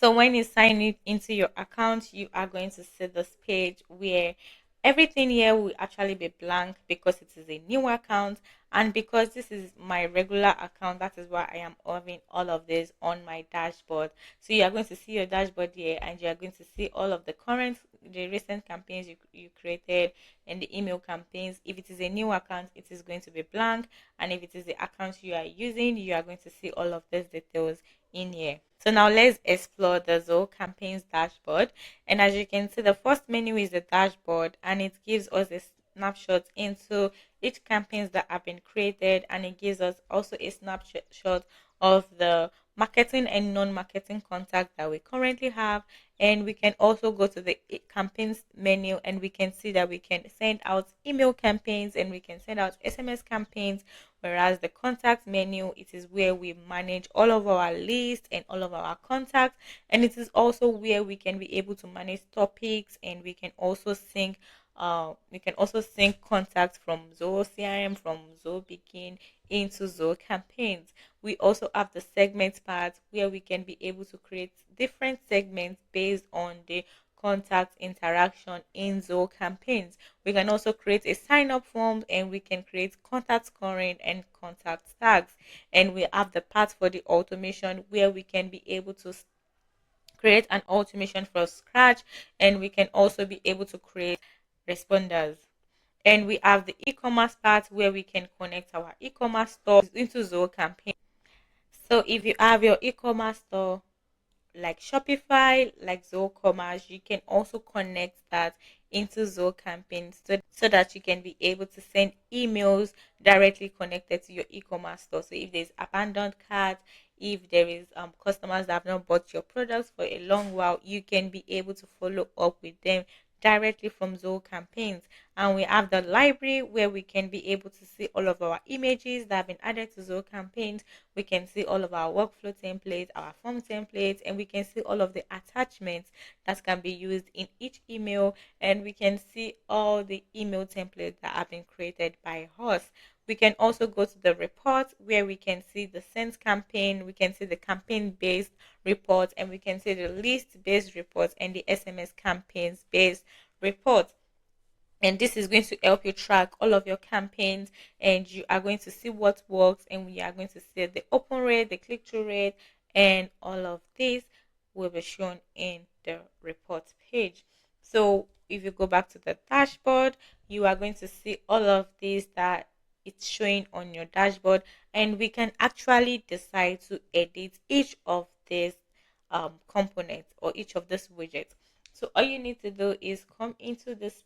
So when you sign it into your account, you are going to see this page where everything here will actually be blank because it is a new account, and because this is my regular account, that is why I am having all of this on my dashboard. So you are going to see your dashboard here, and you are going to see all of the recent campaigns you created, and the email campaigns. If it is a new account, it is going to be blank, and if it is the account you are using, you are going to see all of these details in here. So now let's explore the Zoho Campaigns dashboard. And as you can see, the first menu is the dashboard, and it gives us a snapshot into each campaigns that have been created, and it gives us also a snapshot of the marketing and non-marketing contacts that we currently have. And we can also go to the campaigns menu, and we can see that we can send out email campaigns and we can send out SMS campaigns. Whereas the contact menu, it is where we manage all of our lists and all of our contacts, and it is also where we can be able to manage topics, and we can also sync contacts from Zoho CRM, from Zoho Begin into Zoho Campaigns. We also have the segments part where we can be able to create different segments based on the contact interaction in Zoho Campaigns. We can also create a sign up form, and we can create contact scoring and contact tags. And we have the part for the automation where we can be able to create an automation from scratch, and we can also be able to create responders. And we have the e-commerce part where we can connect our e-commerce store into Zoho Campaign. So if you have your e-commerce store like Shopify, like Zoho Commerce, you can also connect that into Zoho Campaigns, so that you can be able to send emails directly connected to your e-commerce store. So if there's abandoned carts, if there is customers that have not bought your products for a long while, you can be able to follow up with them directly from Zoho Campaigns. And we have the library where we can be able to see all of our images that have been added to Zoho Campaigns. We can see all of our workflow templates, our form templates, and we can see all of the attachments that can be used in each email, and we can see all the email templates that have been created by us. We can also go to the report where we can see the sent campaign, we can see the campaign based reports, and we can see the list based reports and the SMS campaigns based reports. And this is going to help you track all of your campaigns, and you are going to see what works, and we are going to see the open rate, the click-through rate, and all of this will be shown in the report page. So if you go back to the dashboard, you are going to see all of this that it's showing on your dashboard, and we can actually decide to edit each of these components or each of these widgets. So all you need to do is come into this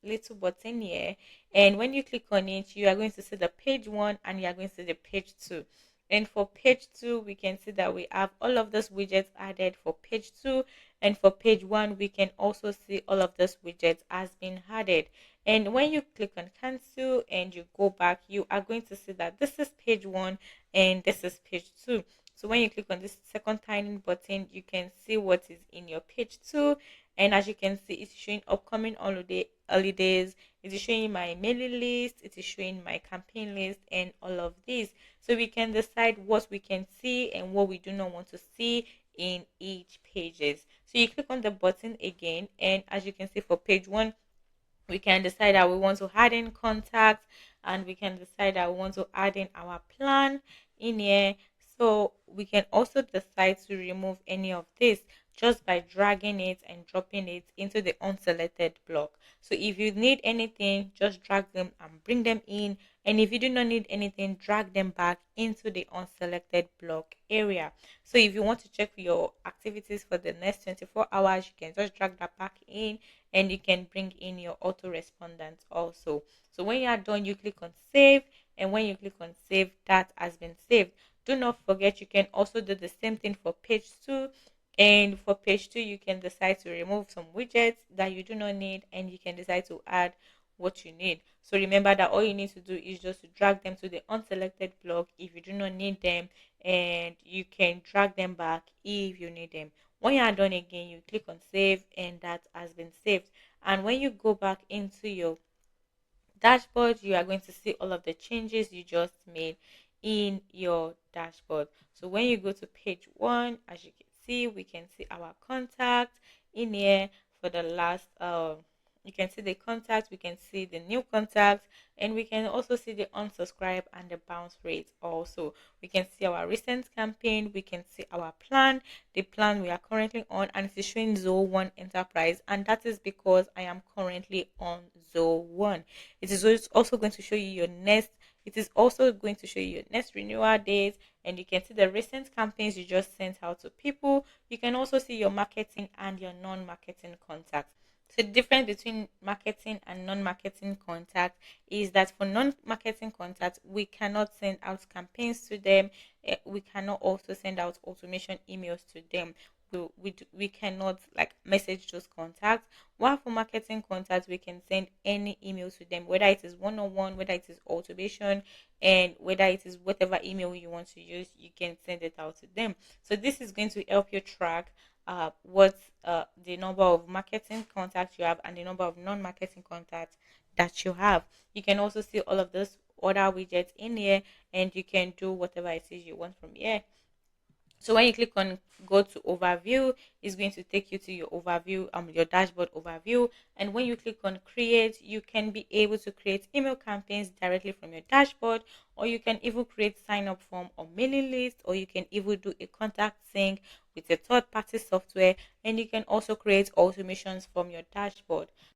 little button here, and when you click on it, you are going to see the page one and you are going to see the page two. And for page two, we can see that we have all of those widgets added for page two, and for page one we can also see all of those widgets has been added. And when you click on cancel and you go back, you are going to see that this is page one and this is page two. So when you click on this second tiny button, you can see what is in your page two. And as you can see, it's showing upcoming holidays, it is showing my mailing list, it is showing my campaign list, and all of this. So we can decide what we can see and what we do not want to see in each pages. So you click on the button again, and as you can see, for page one, we can decide that we want to add in contacts, and we can decide that we want to add in our plan in here. So we can also decide to remove any of this just by dragging it and dropping it into the unselected block. So if you need anything, just drag them and bring them in, and if you do not need anything, drag them back into the unselected block area. So if you want to check your activities for the next 24 hours, you can just drag that back in, and you can bring in your autorespondent also. So when you are done, you click on save, and when you click on save, that has been saved. Do not forget, you can also do the same thing for page two. And for page two, you can decide to remove some widgets that you do not need, and you can decide to add what you need. So remember that all you need to do is just to drag them to the unselected block if you do not need them, and you can drag them back if you need them. When you are done again, you click on save, and that has been saved. And when you go back into your dashboard, you are going to see all of the changes you just made in your dashboard. So when you go to page one, as you can see. We can see our contact in here for the last you can see the contact, we can see the new contact, and we can also see the unsubscribe and the bounce rate. Also, we can see our recent campaign, we can see our plan, the plan we are currently on, and it is showing Zoho 1 Enterprise, and that is because I am currently on Zoho 1. It is also going to show you your next it is also going to show you your next renewal date, and you can see the recent campaigns you just sent out to people. You can also see your marketing and your non-marketing contacts. So the difference between marketing and non-marketing contact is that for non-marketing contacts, we cannot send out campaigns to them. We cannot also send out automation emails to them. We cannot like message those contacts. While for marketing contacts, we can send any email to them, whether it is one-on-one, whether it is automation, and whether it is whatever email you want to use, you can send it out to them. So this is going to help you track what the number of marketing contacts you have and the number of non-marketing contacts that you have. You can also see all of those other widgets in here, and you can do whatever it is you want from here. So when you click on go to overview, it's going to take you to your overview, your dashboard overview. And when you click on create, you can be able to create email campaigns directly from your dashboard, or you can even create sign up form or mailing list, or you can even do a contact sync with a third party software, and you can also create automations from your dashboard.